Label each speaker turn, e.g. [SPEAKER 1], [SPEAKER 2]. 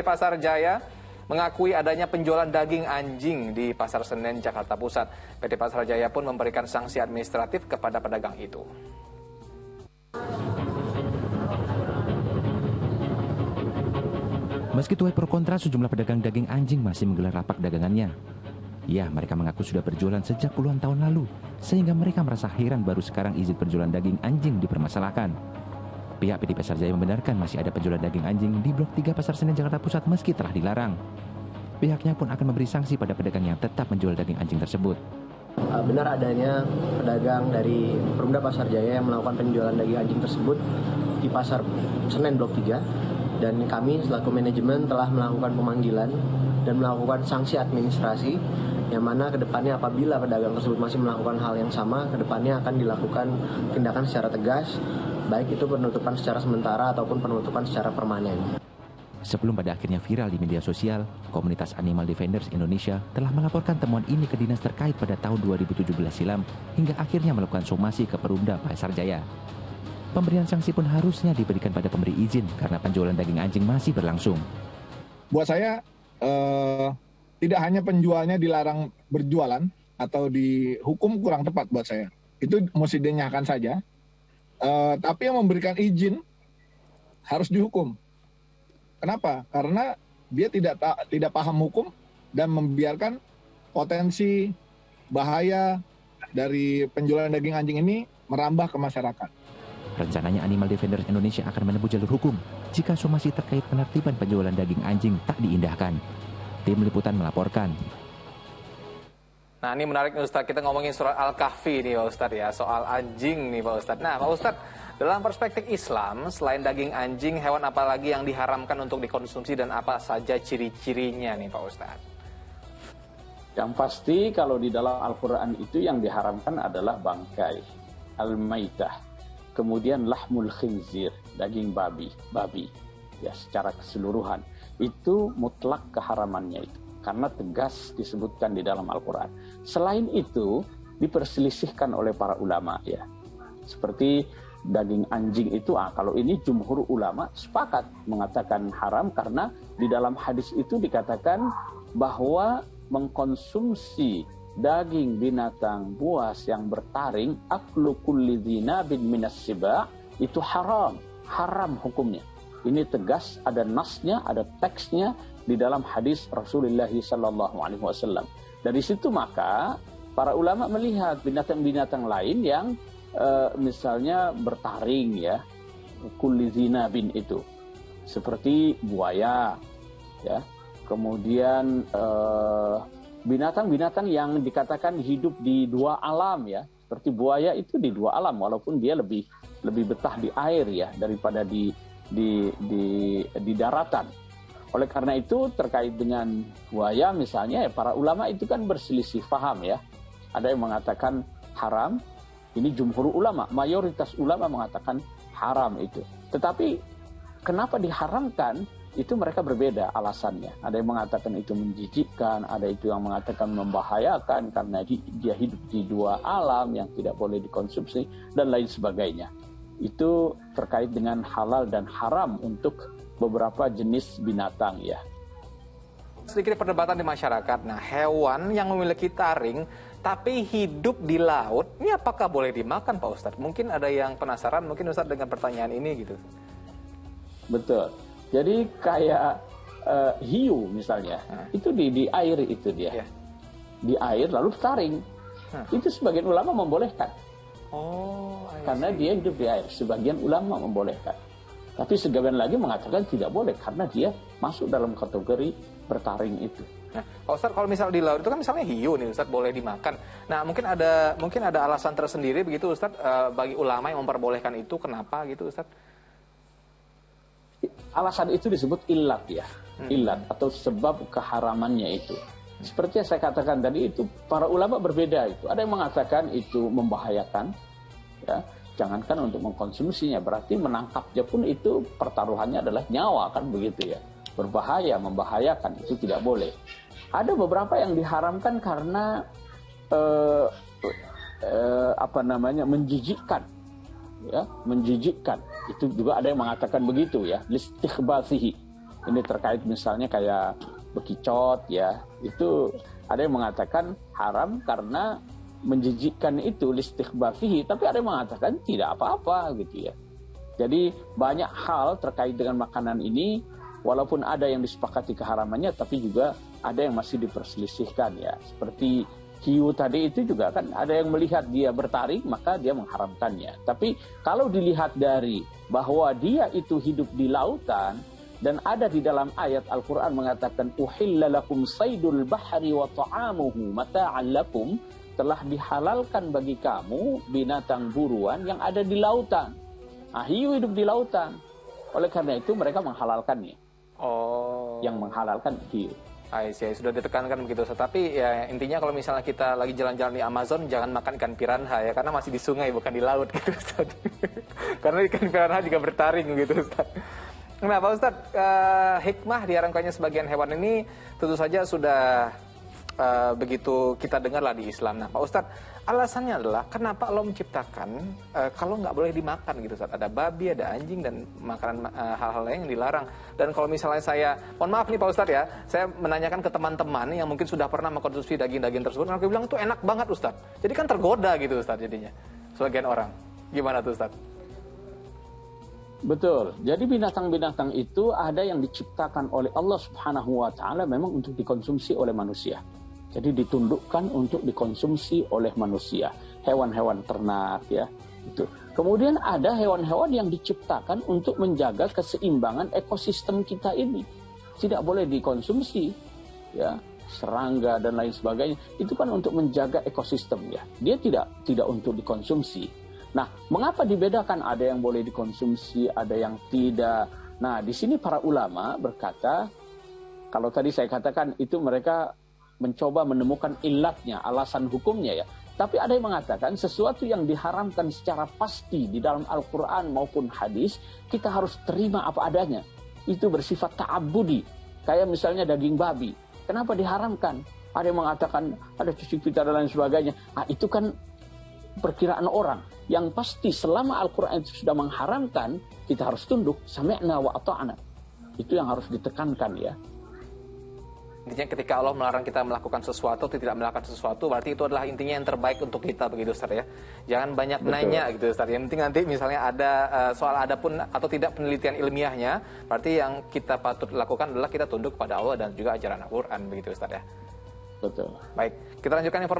[SPEAKER 1] Pasar Jaya mengakui adanya penjualan daging anjing di Pasar Senen, Jakarta Pusat. PT Pasar Jaya pun memberikan sanksi administratif kepada pedagang itu.
[SPEAKER 2] Meski tuai pro kontra, sejumlah pedagang daging anjing masih menggelar lapak dagangannya. Ya, mereka mengaku sudah berjualan sejak puluhan tahun lalu, sehingga mereka merasa heran baru sekarang izin penjualan daging anjing dipermasalahkan. Pihak PT Pasar Jaya membenarkan masih ada penjualan daging anjing di Blok 3 Pasar Senen, Jakarta Pusat meski telah dilarang. Pihaknya pun akan memberi sanksi pada pedagang yang tetap menjual daging anjing tersebut.
[SPEAKER 3] Benar adanya pedagang dari Perumda Pasar Jaya yang melakukan penjualan daging anjing tersebut di Pasar Senen Blok 3, dan kami selaku manajemen telah melakukan pemanggilan dan melakukan sanksi administrasi, yang mana kedepannya apabila pedagang tersebut masih melakukan hal yang sama, kedepannya akan dilakukan tindakan secara tegas, baik itu penutupan secara sementara ataupun penutupan secara permanen.
[SPEAKER 2] Sebelum pada akhirnya viral di media sosial, komunitas Animal Defenders Indonesia telah melaporkan temuan ini ke dinas terkait pada tahun 2017 silam hingga akhirnya melakukan somasi ke Perumda Pasar Jaya. Pemberian sanksi pun harusnya diberikan pada pemberi izin karena penjualan daging anjing masih berlangsung.
[SPEAKER 4] Buat saya, tidak hanya penjualnya dilarang berjualan atau dihukum kurang tepat buat saya. Itu mesti dinyahkan saja. Tapi yang memberikan izin harus dihukum. Kenapa? Karena dia tidak paham hukum dan membiarkan potensi bahaya dari penjualan daging anjing ini merambah ke masyarakat.
[SPEAKER 2] Rencananya Animal Defenders Indonesia akan menempuh jalur hukum jika somasi terkait penertiban penjualan daging anjing tak diindahkan. Tim Liputan melaporkan.
[SPEAKER 1] Nah, ini menarik nih Ustadz, kita ngomongin surat Al-Kahfi nih Pak Ustadz ya, soal anjing nih Pak Ustadz. Nah Pak Ustadz, dalam perspektif Islam, selain daging anjing, hewan apa lagi yang diharamkan untuk dikonsumsi dan apa saja ciri-cirinya nih Pak Ustadz?
[SPEAKER 5] Yang pasti kalau di dalam Al-Quran itu yang diharamkan adalah bangkai, al-maitah, kemudian lahmul khinzir, daging babi, ya secara keseluruhan. Itu mutlak keharamannya itu, karena tegas disebutkan di dalam Al-Quran. Selain itu, diperselisihkan oleh para ulama ya. Seperti daging anjing itu, kalau ini jumhur ulama sepakat mengatakan haram karena di dalam hadis itu dikatakan bahwa mengkonsumsi daging binatang buas yang bertaring, aklu kulli dzinabin minas siba, itu haram hukumnya. Ini tegas, ada nasnya, ada teksnya di dalam hadis Rasulullah SAW. Dari situ maka para ulama melihat binatang-binatang lain yang misalnya bertaring ya, kulli dzinabin itu, seperti buaya, ya, kemudian binatang-binatang yang dikatakan hidup di dua alam ya, seperti buaya itu di dua alam, walaupun dia lebih betah di air ya daripada di daratan. Oleh karena itu terkait dengan buaya misalnya ya, para ulama itu kan berselisih paham ya. Ada yang mengatakan haram, ini jumhur ulama, mayoritas ulama mengatakan haram itu. Tetapi kenapa diharamkan? Itu mereka berbeda alasannya. Ada yang mengatakan itu menjijikkan, ada itu yang mengatakan membahayakan karena dia hidup di dua alam yang tidak boleh dikonsumsi dan lain sebagainya. Itu terkait dengan halal dan haram untuk beberapa jenis binatang ya.
[SPEAKER 1] Sedikit perdebatan di masyarakat. Nah, hewan yang memiliki taring tapi hidup di laut, ini apakah boleh dimakan Pak Ustadz? Mungkin ada yang penasaran, mungkin Ustadz dengan pertanyaan ini gitu.
[SPEAKER 5] Betul. Jadi kayak hiu misalnya, itu di air itu dia. Yeah. Di air lalu taring. Itu sebagian ulama membolehkan. Karena dia hidup di air. Sebagian ulama membolehkan. Tapi sebagian lagi mengatakan tidak boleh karena dia masuk dalam kategori bertaring itu.
[SPEAKER 1] Nah, Pak Ustadz, kalau misal di laut itu kan misalnya hiu nih Ustadz, boleh dimakan. Nah, mungkin ada alasan tersendiri begitu Ustadz bagi ulama yang memperbolehkan itu, kenapa gitu Ustadz?
[SPEAKER 5] Alasan itu disebut illat ya, illat atau sebab keharamannya itu. Seperti yang saya katakan tadi itu para ulama berbeda itu. Ada yang mengatakan itu membahayakan, ya, jangankan untuk mengkonsumsinya, berarti menangkapnya pun itu pertaruhannya adalah nyawa kan begitu ya, berbahaya, membahayakan, itu tidak boleh. Ada beberapa yang diharamkan karena menjijikkan, ya, menjijikkan. Itu juga ada yang mengatakan begitu ya, listikhbasihi, Ini terkait misalnya kayak bekicot ya, itu ada yang mengatakan haram karena menjijikkan itu listighbafihi, tapi ada yang mengatakan tidak apa-apa gitu ya. Jadi banyak hal terkait dengan makanan ini, walaupun ada yang disepakati keharamannya, tapi juga ada yang masih diperselisihkan ya. Seperti hiu tadi itu juga kan ada yang melihat dia bertaring, maka dia mengharamkannya. Tapi kalau dilihat dari bahwa dia itu hidup di lautan, dan ada di dalam ayat Al-Quran mengatakan uhilla lakum saydul bahri wa ta'amuhu mata'an lakum, telah dihalalkan bagi kamu binatang buruan yang ada di lautan. Nah, hiu hidup di lautan. Oleh karena itu mereka menghalalkannya.
[SPEAKER 1] Oh.
[SPEAKER 5] Yang menghalalkan hiu.
[SPEAKER 1] Aisyah, sudah ditekankan begitu. Tapi ya intinya kalau misalnya kita lagi jalan-jalan di Amazon, jangan makan ikan piranha ya, karena masih di sungai bukan di laut gitu Ustaz. Karena ikan piranha juga bertaring gitu Ustaz. Nah Pak Ustadz, hikmah diharamkannya sebagian hewan ini tentu saja sudah begitu kita dengarlah di Islam. Nah Pak Ustadz, alasannya adalah kenapa Allah menciptakan kalau nggak boleh dimakan gitu Ustadz. Ada babi, ada anjing, dan makanan hal-hal lain yang dilarang. Dan kalau misalnya saya, mohon maaf nih Pak Ustadz ya, saya menanyakan ke teman-teman yang mungkin sudah pernah mengkonsumsi daging-daging tersebut, mereka bilang itu enak banget Ustadz. Jadi kan tergoda gitu Ustadz jadinya, sebagian orang. Gimana tuh Ustadz?
[SPEAKER 5] Betul. Jadi binatang-binatang itu ada yang diciptakan oleh Allah Subhanahu wa taala memang untuk dikonsumsi oleh manusia. Jadi ditundukkan untuk dikonsumsi oleh manusia. Hewan-hewan ternak ya. Itu. Kemudian ada hewan-hewan yang diciptakan untuk menjaga keseimbangan ekosistem kita ini. Tidak boleh dikonsumsi ya, serangga dan lain sebagainya. Itu kan untuk menjaga ekosistem ya. Dia tidak untuk dikonsumsi. Nah, mengapa dibedakan ada yang boleh dikonsumsi, ada yang tidak? Nah, di sini para ulama berkata, kalau tadi saya katakan itu mereka mencoba menemukan ilatnya, alasan hukumnya ya. Tapi ada yang mengatakan sesuatu yang diharamkan secara pasti di dalam Al-Quran maupun hadis, kita harus terima apa adanya. Itu bersifat ta'abbudi. Kayak misalnya daging babi. Kenapa diharamkan? Ada yang mengatakan ada cuci pita dan lain sebagainya. Nah, itu kan perkiraan orang. Yang pasti selama Al-Quran itu sudah mengharamkan, kita harus tunduk. Sami'na wa ata'na. Itu yang harus ditekankan ya.
[SPEAKER 1] Intinya ketika Allah melarang kita melakukan sesuatu atau tidak melakukan sesuatu, berarti itu adalah intinya yang terbaik untuk kita begitu Ustaz ya. Jangan banyak nanya gitu Ustaz. Yang penting nanti misalnya ada soal ada pun atau tidak penelitian ilmiahnya, berarti yang kita patut lakukan adalah kita tunduk kepada Allah dan juga ajaran Al-Quran begitu Ustaz ya.
[SPEAKER 5] Betul.
[SPEAKER 1] Baik, kita lanjutkan informasi